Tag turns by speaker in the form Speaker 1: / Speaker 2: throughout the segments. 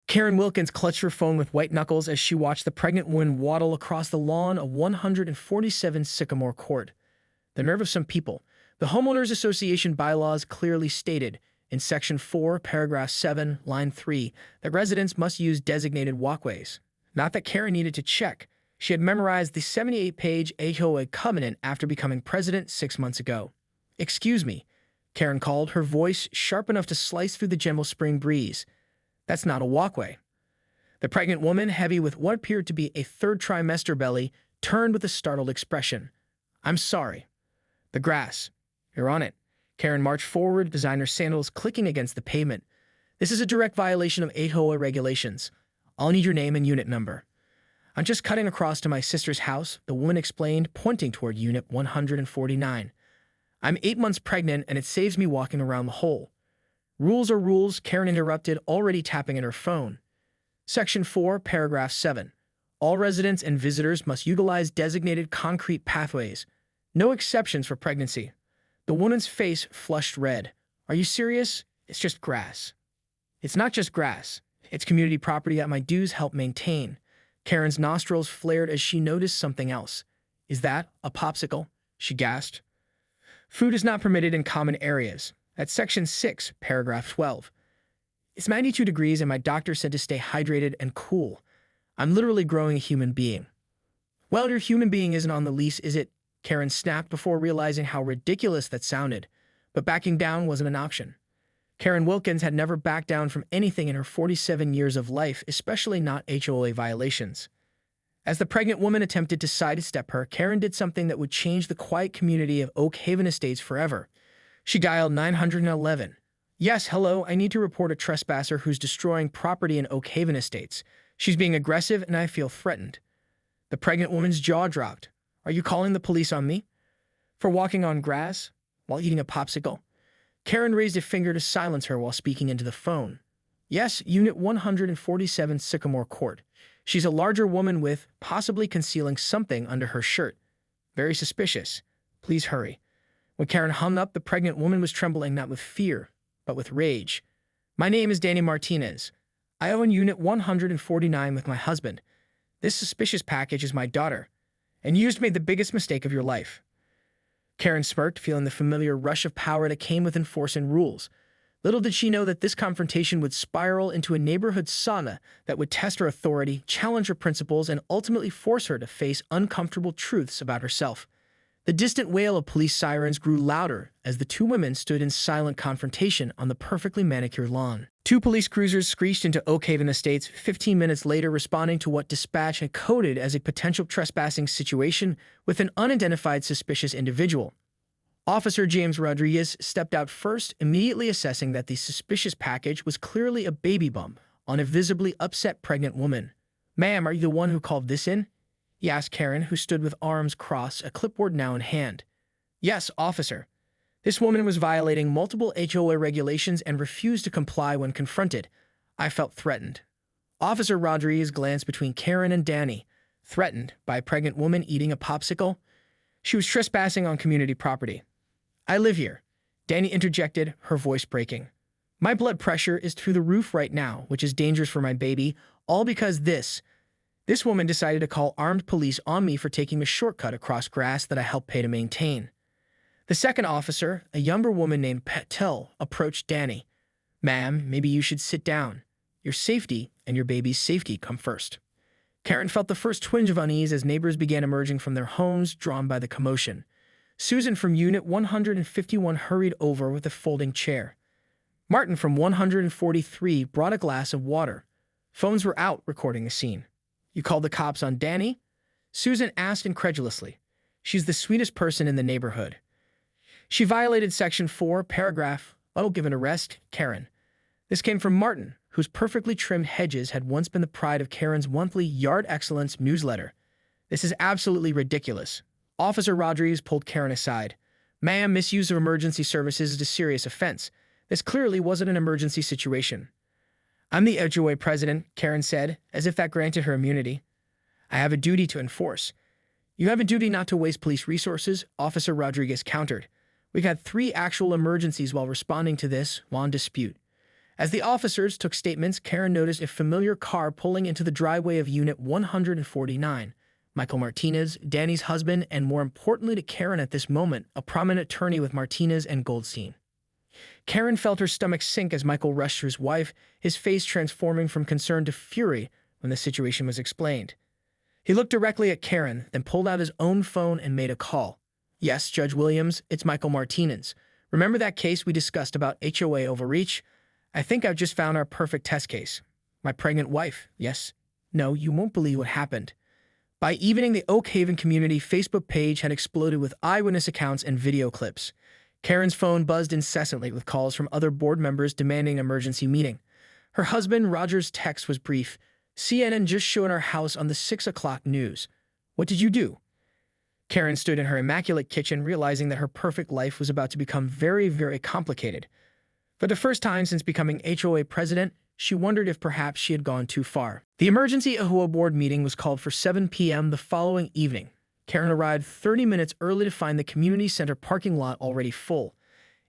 Speaker 1: Karen Wilkins clutched her phone with white knuckles as she watched the pregnant woman waddle across the lawn of 147 Sycamore Court. The nerve of some people. The Homeowners Association bylaws clearly stated, in Section 4, Paragraph 7, Line 3, that residents must use designated walkways. Not that Karen needed to check. She had memorized the 78-page HOA covenant after becoming president 6 months ago. "Excuse me," Karen called, her voice sharp enough to slice through the gentle spring breeze. "That's not a walkway." The pregnant woman, heavy with what appeared to be a third trimester belly, turned with a startled expression. "I'm sorry." "The grass. You're on it." Karen marched forward, designer sandals clicking against the pavement. "This is a direct violation of HOA regulations. I'll need your name and unit number." "I'm just cutting across to my sister's house," the woman explained, pointing toward Unit 149. "I'm 8 months pregnant, and it saves me walking around the hole." "Rules are rules," Karen interrupted, already tapping at her phone. Section 4, Paragraph 7. All residents and visitors must utilize designated concrete pathways. No exceptions for pregnancy. The woman's face flushed red. "Are you serious? It's just grass." "It's not just grass. It's community property that my dues help maintain." Karen's nostrils flared as she noticed something else. "Is that a popsicle?" she gasped. "Food is not permitted in common areas. That's Section 6, Paragraph 12. It's 92 degrees and my doctor said to stay hydrated and cool. I'm literally growing a human being." "Well, your human being isn't on the lease, is it?" Karen snapped before realizing how ridiculous that sounded. But backing down wasn't an option. Karen Wilkins had never backed down from anything in her 47 years of life, especially not HOA violations. As the pregnant woman attempted to sidestep her, Karen did something that would change the quiet community of Oak Haven Estates forever. She dialed 911. "Yes, hello, I need to report a trespasser who's destroying property in Oak Haven Estates. She's being aggressive and I feel threatened." The pregnant woman's jaw dropped. "Are you calling the police on me? For walking on grass? While eating a popsicle?" Karen raised a finger to silence her while speaking into the phone. "Yes, Unit 147 Sycamore Court. She's a larger woman with, possibly concealing something under her shirt. Very suspicious. Please hurry." When Karen hung up, the pregnant woman was trembling not with fear, but with rage. "My name is Danny Martinez. I own Unit 149 with my husband. This suspicious package is my daughter. And you just made the biggest mistake of your life." Karen smirked, feeling the familiar rush of power that came with enforcing rules. Little did she know that this confrontation would spiral into a neighborhood sauna that would test her authority, challenge her principles, and ultimately force her to face uncomfortable truths about herself. The distant wail of police sirens grew louder as the two women stood in silent confrontation on the perfectly manicured lawn. 2 police cruisers screeched into Oak Haven Estates 15 minutes later, responding to what dispatch had coded as a potential trespassing situation with an unidentified suspicious individual. Officer James Rodriguez stepped out first, immediately assessing that the suspicious package was clearly a baby bump on a visibly upset pregnant woman. "Ma'am, are you the one who called this in?" he asked Karen, who stood with arms crossed, a clipboard now in hand. "Yes, officer." This woman was violating multiple HOA regulations and refused to comply when confronted. "I felt threatened." Officer Rodriguez glanced between Karen and Danny. Threatened by a pregnant woman eating a popsicle? She was trespassing on community property. "I live here," Danny interjected, her voice breaking. "My blood pressure is through the roof right now, which is dangerous for my baby, all because this woman decided to call armed police on me for taking a shortcut across grass that I helped pay to maintain." The second officer, a younger woman named Patel, approached Danny. "Ma'am, maybe you should sit down. Your safety and your baby's safety come first." Karen felt the first twinge of unease as neighbors began emerging from their homes, drawn by the commotion. Susan from Unit 151 hurried over with a folding chair. Martin from 143 brought a glass of water. Phones were out, recording the scene. "You called the cops on Danny?" Susan asked incredulously. "She's the sweetest person in the neighborhood. She violated Section 4, Paragraph. Oh, give an arrest, Karen." This came from Martin, whose perfectly trimmed hedges had once been the pride of Karen's monthly Yard Excellence newsletter. "This is absolutely ridiculous." Officer Rodriguez pulled Karen aside. "Ma'am, misuse of emergency services is a serious offense. This clearly wasn't an emergency situation." "I'm the HOA president," Karen said, as if that granted her immunity. "I have a duty to enforce." "You have a duty not to waste police resources," Officer Rodriguez countered. "We've had 3 actual emergencies while responding to this, while in dispute. As the officers took statements, Karen noticed a familiar car pulling into the driveway of Unit 149. Michael Martinez, Danny's husband, and more importantly to Karen at this moment, a prominent attorney with Martinez and Goldstein. Karen felt her stomach sink as Michael rushed to his wife, his face transforming from concern to fury when the situation was explained. He looked directly at Karen, then pulled out his own phone and made a call. "Yes, Judge Williams, it's Michael Martinez. Remember that case we discussed about HOA overreach? I think I've just found our perfect test case. My pregnant wife, yes. No, you won't believe what happened." By evening, the Oak Haven community Facebook page had exploded with eyewitness accounts and video clips. Karen's phone buzzed incessantly with calls from other board members demanding an emergency meeting. Her husband, Roger's text was brief. "CNN just showed our house on the 6 o'clock news. What did you do?" Karen stood in her immaculate kitchen, realizing that her perfect life was about to become very, very complicated. For the first time since becoming HOA president, she wondered if perhaps she had gone too far. The emergency HOA board meeting was called for 7 p.m. the following evening. Karen arrived 30 minutes early to find the community center parking lot already full.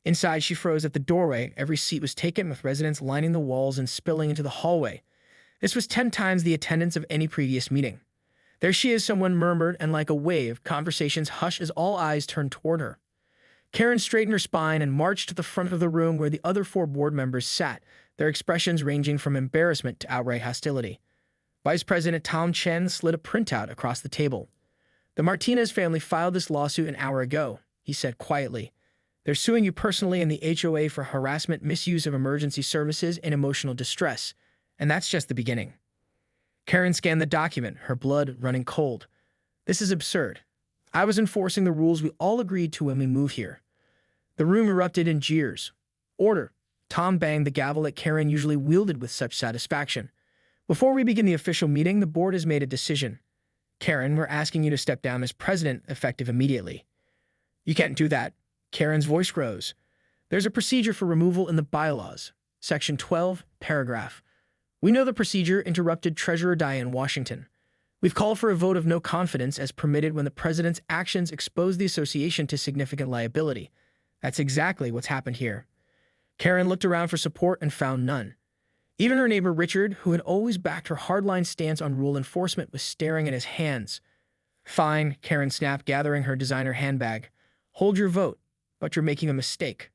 Speaker 1: Inside, she froze at the doorway. Every seat was taken, with residents lining the walls and spilling into the hallway. This was 10 times the attendance of any previous meeting. "There she is," someone murmured, and like a wave, conversations hushed as all eyes turned toward her. Karen straightened her spine and marched to the front of the room where the other 4 board members sat, their expressions ranging from embarrassment to outright hostility. Vice President Tom Chen slid a printout across the table. "The Martinez family filed this lawsuit an hour ago," he said quietly. "They're suing you personally and the HOA for harassment, misuse of emergency services, and emotional distress. And that's just the beginning." Karen scanned the document, her blood running cold. "This is absurd. I was enforcing the rules we all agreed to when we moved here." The room erupted in jeers. "Order." Tom banged the gavel that Karen usually wielded with such satisfaction. "Before we begin the official meeting, the board has made a decision. Karen, we're asking you to step down as president, effective immediately." "You can't do that." Karen's voice rose. "There's a procedure for removal in the bylaws. Section 12, paragraph. We know the procedure," interrupted Treasurer Diane Washington. "We've called for a vote of no confidence as permitted when the president's actions expose the association to significant liability. That's exactly what's happened here." Karen looked around for support and found none. Even her neighbor Richard, who had always backed her hardline stance on rule enforcement, was staring at his hands. "Fine," Karen snapped, gathering her designer handbag. "Hold your vote, but you're making a mistake.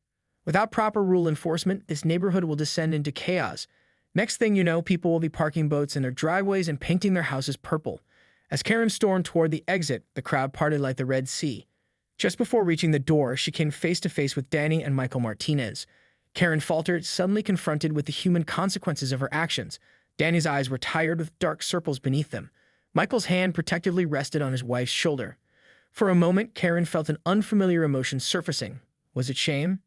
Speaker 1: Without proper rule enforcement, this neighborhood will descend into chaos. Next thing you know, people will be parking boats in their driveways and painting their houses purple." As Karen stormed toward the exit, the crowd parted like the Red Sea. Just before reaching the door, she came face to face with Danny and Michael Martinez. Karen faltered, suddenly confronted with the human consequences of her actions. Danny's eyes were tired, with dark circles beneath them. Michael's hand protectively rested on his wife's shoulder. For a moment, Karen felt an unfamiliar emotion surfacing. Was it shame?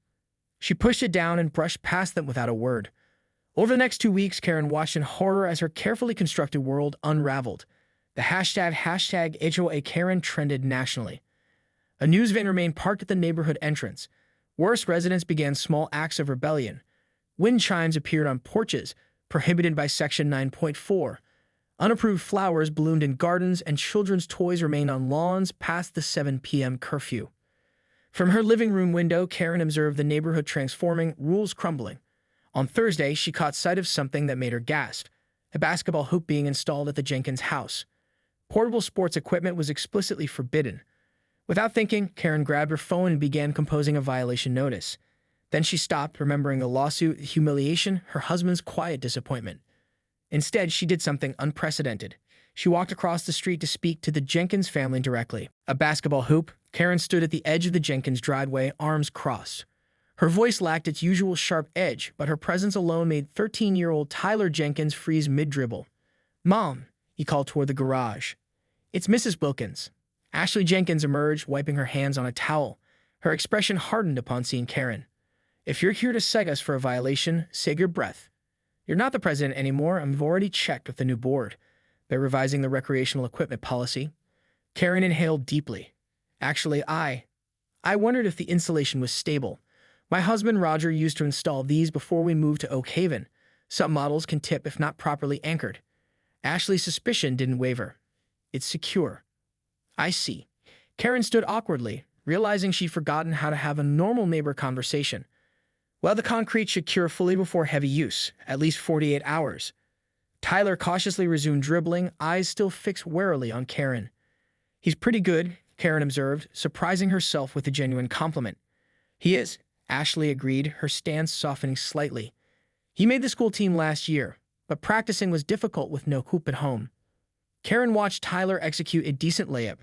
Speaker 1: She pushed it down and brushed past them without a word. Over the next 2 weeks, Karen watched in horror as her carefully constructed world unraveled. The hashtag HOA Karen trended nationally. A news van remained parked at the neighborhood entrance. Worse, residents began small acts of rebellion. Wind chimes appeared on porches, prohibited by Section 9.4. Unapproved flowers bloomed in gardens, and children's toys remained on lawns past the 7 p.m. curfew. From her living room window, Karen observed the neighborhood transforming, rules crumbling. On Thursday, she caught sight of something that made her gasp: a basketball hoop being installed at the Jenkins house. Portable sports equipment was explicitly forbidden. Without thinking, Karen grabbed her phone and began composing a violation notice. Then she stopped, remembering the lawsuit, humiliation, her husband's quiet disappointment. Instead, she did something unprecedented. She walked across the street to speak to the Jenkins family directly. A basketball hoop. Karen stood at the edge of the Jenkins driveway, arms crossed. Her voice lacked its usual sharp edge, but her presence alone made 13-year-old Tyler Jenkins freeze mid-dribble. "Mom," he called toward the garage. "It's Mrs. Wilkins." Ashley Jenkins emerged, wiping her hands on a towel. Her expression hardened upon seeing Karen. "If you're here to cite us for a violation, save your breath. You're not the president anymore, and we've already checked with the new board. They're revising the recreational equipment policy." Karen inhaled deeply. "Actually, I wondered if the insulation was stable. My husband Roger used to install these before we moved to Oak Haven. Some models can tip if not properly anchored." Ashley's suspicion didn't waver. "It's secure." "I see." Karen stood awkwardly, realizing she'd forgotten how to have a normal neighbor conversation. Well, the concrete should cure fully before heavy use, at least 48 hours. Tyler cautiously resumed dribbling, eyes still fixed warily on Karen. He's pretty good, Karen observed, surprising herself with a genuine compliment. He is, Ashley agreed, her stance softening slightly. He made the school team last year, but practicing was difficult with no hoop at home. Karen watched Tyler execute a decent layup.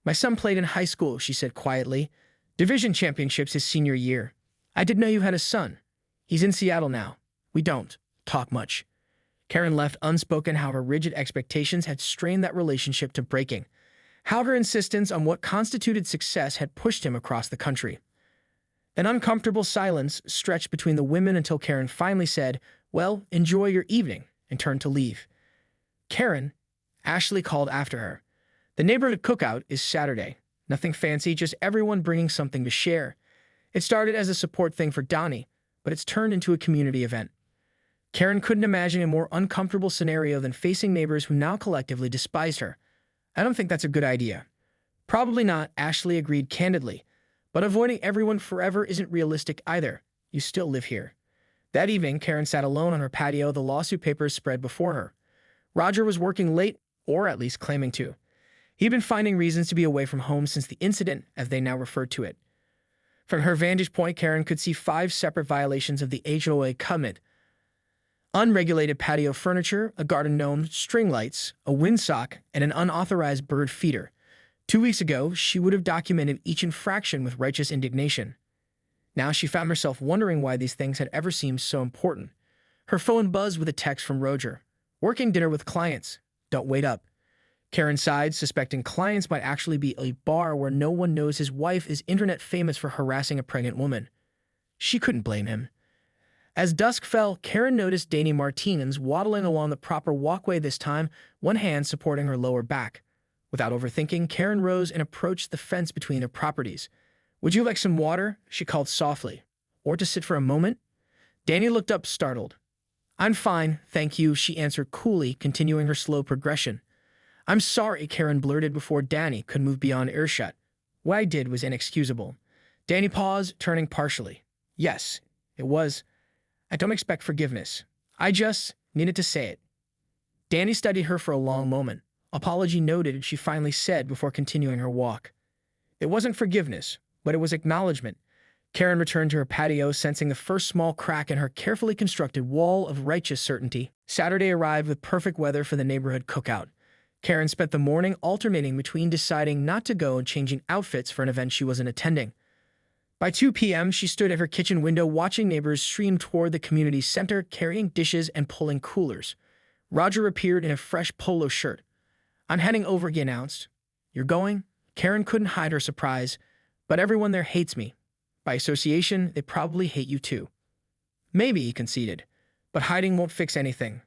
Speaker 1: My son played in high school, she said quietly. Division championships his senior year. I didn't know you had a son. He's in Seattle now. We don't talk much. Karen left unspoken how her rigid expectations had strained that relationship to breaking, how her insistence on what constituted success had pushed him across the country. An uncomfortable silence stretched between the women until Karen finally said, "Well, enjoy your evening," and turned to leave. "Karen," Ashley called after her. "The neighborhood cookout is Saturday. Nothing fancy, just everyone bringing something to share. It started as a support thing for Donnie, but it's turned into a community event." Karen couldn't imagine a more uncomfortable scenario than facing neighbors who now collectively despised her. "I don't think that's a good idea." "Probably not," Ashley agreed candidly. "But avoiding everyone forever isn't realistic either. You still live here." That evening, Karen sat alone on her patio, the lawsuit papers spread before her. Roger was working late, or at least claiming to. He'd been finding reasons to be away from home since the incident, as they now referred to it. From her vantage point, Karen could see 5 separate violations of the HOA covenant: unregulated patio furniture, a garden gnome, string lights, a windsock, and an unauthorized bird feeder. 2 weeks ago, she would have documented each infraction with righteous indignation. Now she found herself wondering why these things had ever seemed so important. Her phone buzzed with a text from Roger. "Working dinner with clients. Don't wait up." Karen sighed, suspecting clients might actually be a bar where no one knows his wife is internet famous for harassing a pregnant woman. She couldn't blame him. As dusk fell, Karen noticed Danny Martinez waddling along the proper walkway this time, one hand supporting her lower back. Without overthinking, Karen rose and approached the fence between their properties. "Would you like some water?" she called softly. "Or to sit for a moment?" Danny looked up, startled. "I'm fine, thank you," she answered coolly, continuing her slow progression. "I'm sorry," Karen blurted before Danny could move beyond earshot. "What I did was inexcusable." Danny paused, turning partially. "Yes, it was. I don't expect forgiveness. I just needed to say it." Danny studied her for a long moment. Apology noted, she finally said before continuing her walk. "It wasn't forgiveness, but it was acknowledgement." Karen returned to her patio, sensing the first small crack in her carefully constructed wall of righteous certainty. Saturday arrived with perfect weather for the neighborhood cookout. Karen spent the morning alternating between deciding not to go and changing outfits for an event she wasn't attending. By 2 p.m., she stood at her kitchen window watching neighbors stream toward the community center, carrying dishes and pulling coolers. Roger appeared in a fresh polo shirt. "I'm heading over," he announced. "You're going?" Karen couldn't hide her surprise. "But everyone there hates me. By association, they probably hate you too." "Maybe," he conceded, "but hiding won't fix anything.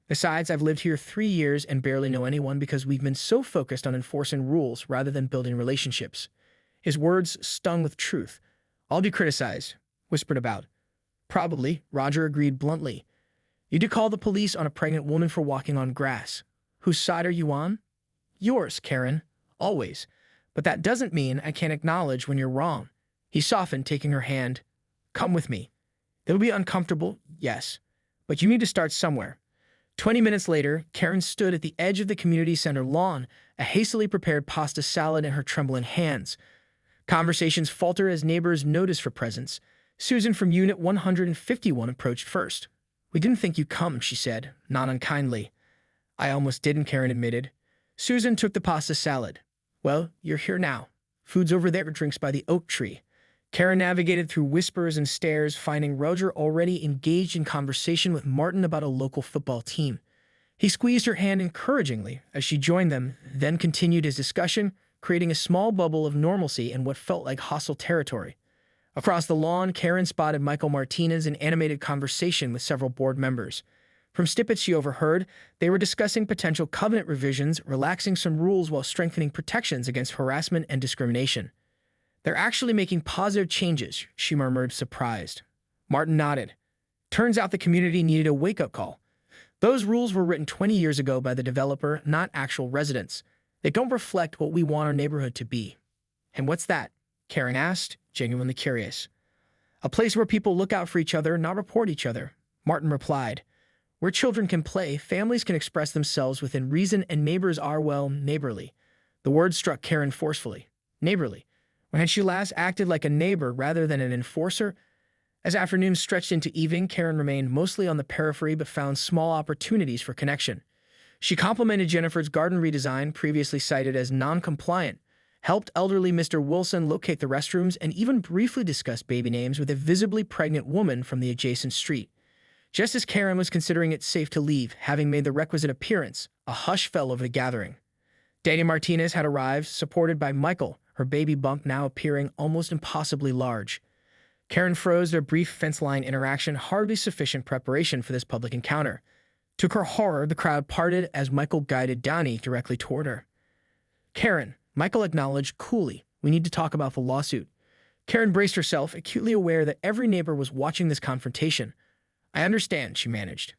Speaker 1: Besides, I've lived here 3 years and barely know anyone because we've been so focused on enforcing rules rather than building relationships." His words stung with truth. "I'll be criticized, whispered about." "Probably," Roger agreed bluntly. "You did call the police on a pregnant woman for walking on grass. Whose side are you on?" "Yours, Karen. Always. But that doesn't mean I can't acknowledge when you're wrong." He softened, taking her hand. "Come with me. It'll be uncomfortable, yes, but you need to start somewhere." 20 minutes later, Karen stood at the edge of the community center lawn, a hastily prepared pasta salad in her trembling hands. Conversations faltered as neighbors noticed her presence. Susan from Unit 151 approached first. "We didn't think you'd come," she said, not unkindly. "I almost didn't," Karen admitted. Susan took the pasta salad. "Well, you're here now. Food's over there, drinks by the oak tree." Karen navigated through whispers and stares, finding Roger already engaged in conversation with Martin about a local football team. He squeezed her hand encouragingly as she joined them, then continued his discussion, creating a small bubble of normalcy in what felt like hostile territory. Across the lawn, Karen spotted Michael Martinez in animated conversation with several board members. From snippets she overheard, they were discussing potential covenant revisions, relaxing some rules while strengthening protections against harassment and discrimination. "They're actually making positive changes," she murmured, surprised. Martin nodded. "Turns out the community needed a wake-up call. Those rules were written 20 years ago by the developer, not actual residents. They don't reflect what we want our neighborhood to be." "And what's that?" Karen asked, genuinely curious. A place where people look out for each other, not report each other, Martin replied. Where children can play, families can express themselves within reason, and neighbors are, well, neighborly. The word struck Karen forcefully. Neighborly. When had she last acted like a neighbor rather than an enforcer? As afternoons stretched into evening, Karen remained mostly on the periphery but found small opportunities for connection. She complimented Jennifer's garden redesign, previously cited as non-compliant, helped elderly Mr. Wilson locate the restrooms, and even briefly discussed baby names with a visibly pregnant woman from the adjacent street. Just as Karen was considering it safe to leave, having made the requisite appearance, a hush fell over the gathering. Danny Martinez had arrived, supported by Michael, her baby bump now appearing almost impossibly large. Karen froze their brief fence-line interaction, hardly sufficient preparation for this public encounter. To her horror, the crowd parted as Michael guided Danny directly toward her. Karen, Michael acknowledged coolly, we need to talk about the lawsuit. Karen braced herself, acutely aware that every neighbor was watching this confrontation. I understand, she managed.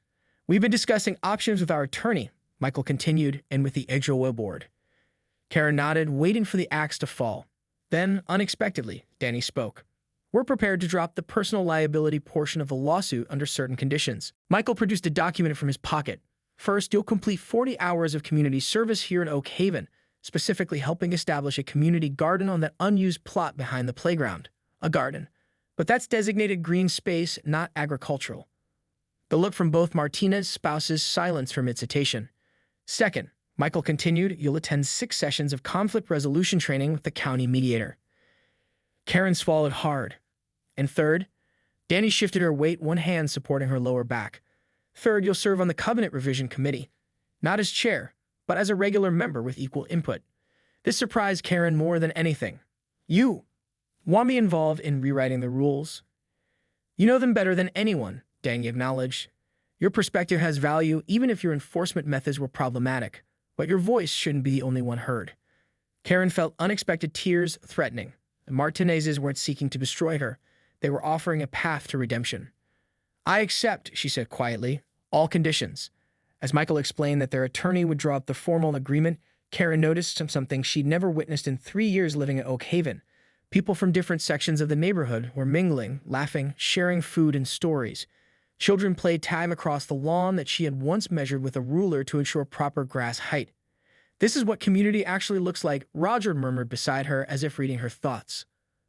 Speaker 1: We've been discussing options with our attorney, Michael continued, and with the HOA board. Karen nodded, waiting for the axe to fall. Then, unexpectedly, Danny spoke. We're prepared to drop the personal liability portion of the lawsuit under certain conditions. Michael produced a document from his pocket. First, you'll complete 40 hours of community service here in Oak Haven, specifically helping establish a community garden on that unused plot behind the playground. A garden. But that's designated green space, not agricultural. The look from both Martinez's spouses silenced her mid-citation. Second, Michael continued, you'll attend 6 sessions of conflict resolution training with the county mediator. Karen swallowed hard. And third, Danny shifted her weight, one hand supporting her lower back. Third, you'll serve on the covenant revision committee. Not as chair, but as a regular member with equal input. This surprised Karen more than anything. You want me involved in rewriting the rules? You know them better than anyone, Danny acknowledged. Your perspective has value even if your enforcement methods were problematic, but your voice shouldn't be the only one heard. Karen felt unexpected tears threatening. The Martinezes weren't seeking to destroy her. They were offering a path to redemption. I accept, she said quietly, all conditions. As Michael explained that their attorney would draw up the formal agreement, Karen noticed something she'd never witnessed in 3 years living in Oak Haven. People from different sections of the neighborhood were mingling, laughing, sharing food and stories. Children played tag across the lawn that she had once measured with a ruler to ensure proper grass height. This is what community actually looks like, Roger murmured beside her as if reading her thoughts.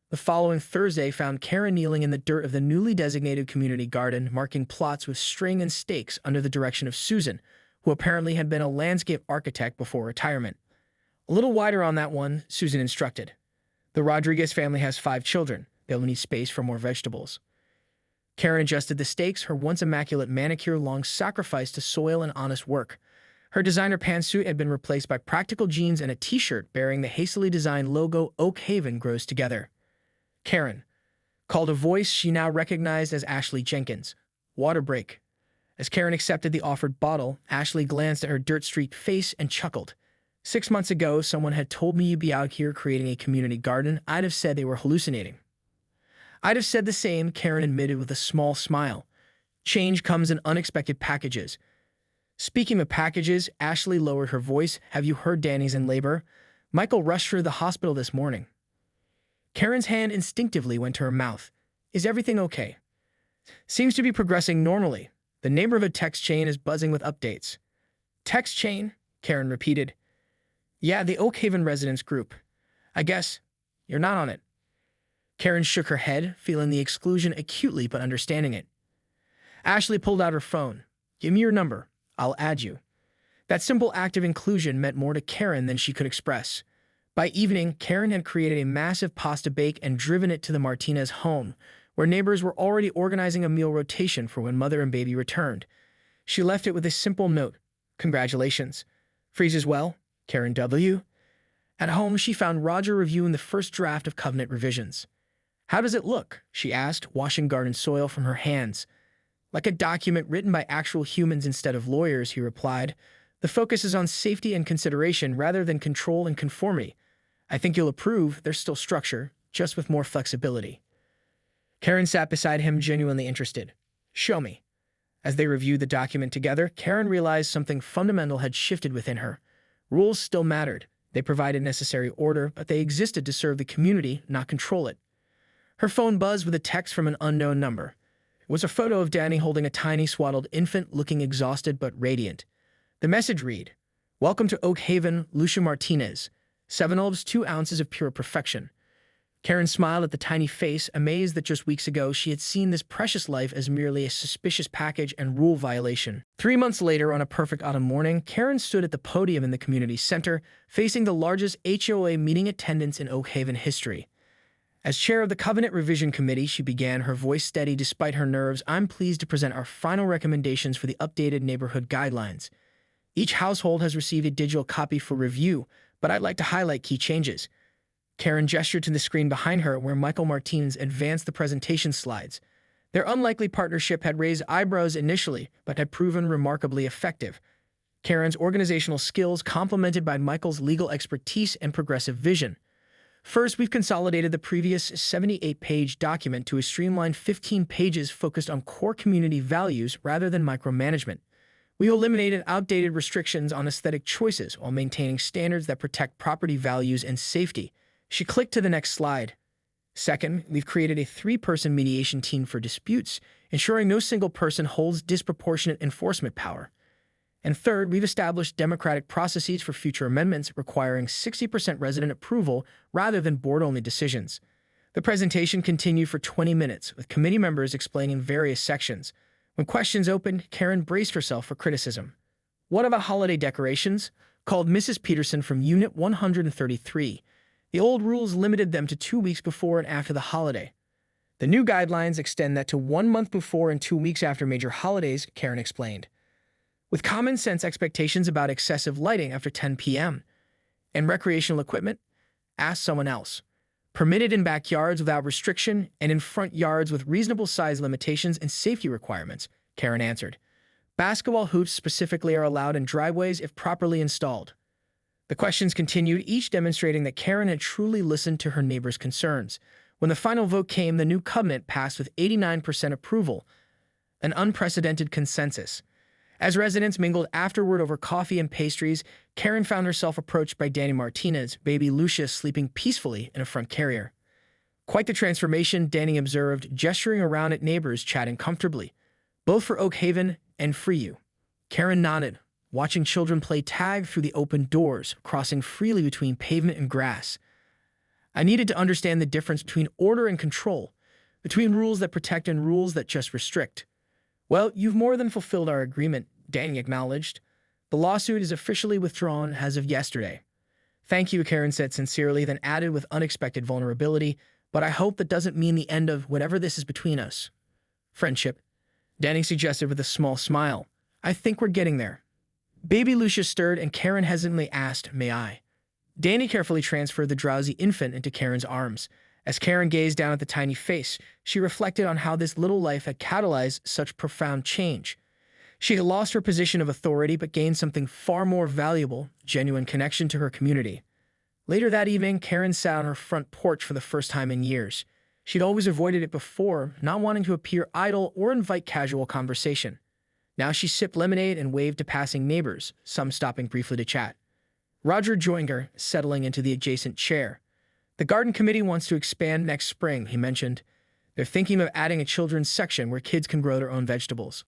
Speaker 1: The following Thursday found Karen kneeling in the dirt of the newly designated community garden, marking plots with string and stakes under the direction of Susan, who apparently had been a landscape architect before retirement. A little wider on that one, Susan instructed. The Rodriguez family has 5 children. They'll need space for more vegetables. Karen adjusted the stakes, her once immaculate manicure long sacrificed to soil and honest work. Her designer pantsuit had been replaced by practical jeans and a t-shirt bearing the hastily designed logo Oak Haven grows together. Karen called a voice she now recognized as Ashley Jenkins. Water break. As Karen accepted the offered bottle, Ashley glanced at her dirt-streaked face and chuckled. 6 months ago, someone had told me you'd be out here creating a community garden. I'd have said they were hallucinating. I'd have said the same, Karen admitted with a small smile. Change comes in unexpected packages. Speaking of packages, Ashley lowered her voice. Have you heard Danny's in labor? Michael rushed her to the hospital this morning. Karen's hand instinctively went to her mouth. Is everything okay? Seems to be progressing normally. The neighborhood text chain is buzzing with updates. Text chain? Karen repeated. Yeah, the Oak Haven residents group. I guess you're not on it. Karen shook her head, feeling the exclusion acutely but understanding it. Ashley pulled out her phone. Give me your number. I'll add you. That simple act of inclusion meant more to Karen than she could express. By evening, Karen had created a massive pasta bake and driven it to the Martinez home, where neighbors were already organizing a meal rotation for when mother and baby returned. She left it with a simple note. Congratulations. Freezes well? Karen W. At home, she found Roger reviewing the first draft of covenant revisions. How does it look? She asked, washing garden soil from her hands. Like a document written by actual humans instead of lawyers, he replied. The focus is on safety and consideration rather than control and conformity. I think you'll approve. There's still structure, just with more flexibility. Karen sat beside him, genuinely interested. Show me. As they reviewed the document together, Karen realized something fundamental had shifted within her. Rules still mattered. They provided necessary order, but they existed to serve the community, not control it. Her phone buzzed with a text from an unknown number. It was a photo of Danny holding a tiny swaddled infant looking exhausted but radiant. The message read, "Welcome to Oak Haven, Lucia Martinez. 7 olives, 2 ounces of pure perfection." Karen smiled at the tiny face, amazed that just weeks ago she had seen this precious life as merely a suspicious package and rule violation. 3 months later, on a perfect autumn morning, Karen stood at the podium in the community center, facing the largest HOA meeting attendance in Oak Haven history. As chair of the Covenant Revision Committee, she began, her voice steady despite her nerves. "I'm pleased to present our final recommendations for the updated neighborhood guidelines. Each household has received a digital copy for review, but I'd like to highlight key changes." Karen gestured to the screen behind her where Michael Martinez advanced the presentation slides. Their unlikely partnership had raised eyebrows initially, but had proven remarkably effective. Karen's organizational skills complemented by Michael's legal expertise and progressive vision. First, we've consolidated the previous 78-page document to a streamlined 15 pages focused on core community values rather than micromanagement. We eliminated outdated restrictions on aesthetic choices while maintaining standards that protect property values and safety. She clicked to the next slide. Second, we've created a 3-person mediation team for disputes, ensuring no single person holds disproportionate enforcement power. And third, we've established democratic processes for future amendments requiring 60% resident approval rather than board-only decisions. The presentation continued for 20 minutes, with committee members explaining various sections. When questions opened, Karen braced herself for criticism. "What about holiday decorations?" called Mrs. Peterson from Unit 133. "The old rules limited them to 2 weeks before and after the holiday. The new guidelines extend that to 1 month before and 2 weeks after major holidays," Karen explained. "With common sense expectations about excessive lighting after 10 p.m. And recreational equipment?" asked someone else. "Permitted in backyards without restriction and in front yards with reasonable size limitations and safety requirements," Karen answered. "Basketball hoops specifically are allowed in driveways if properly installed." The questions continued, each demonstrating that Karen had truly listened to her neighbors' concerns. When the final vote came, the new covenant passed with 89% approval, an unprecedented consensus. As residents mingled afterward over coffee and pastries, Karen found herself approached by Danny Martinez, baby Lucia sleeping peacefully in a front carrier. "Quite the transformation," Danny observed, gesturing around at neighbors chatting comfortably. "Both for Oak Haven and for you." Karen nodded, watching children play tag through the open doors, crossing freely between pavement and grass. "I needed to understand the difference between order and control, between rules that protect and rules that just restrict." "Well, you've more than fulfilled our agreement," Danny acknowledged. "The lawsuit is officially withdrawn as of yesterday." "Thank you," Karen said sincerely, then added with unexpected vulnerability, "but I hope that doesn't mean the end of whatever this is between us." "Friendship," Danny suggested with a small smile. "I think we're getting there." Baby Lucia stirred and Karen hesitantly asked, "May I?" Danny carefully transferred the drowsy infant into Karen's arms. As Karen gazed down at the tiny face, she reflected on how this little life had catalyzed such profound change. She had lost her position of authority but gained something far more valuable, genuine connection to her community. Later that evening, Karen sat on her front porch for the first time in years. She'd always avoided it before, not wanting to appear idle or invite casual conversation. Now she sipped lemonade and waved to passing neighbors, some stopping briefly to chat. Roger joined her, settling into the adjacent chair. "The garden committee wants to expand next spring," he mentioned. "They're thinking of adding a children's section where kids can grow their own vegetables."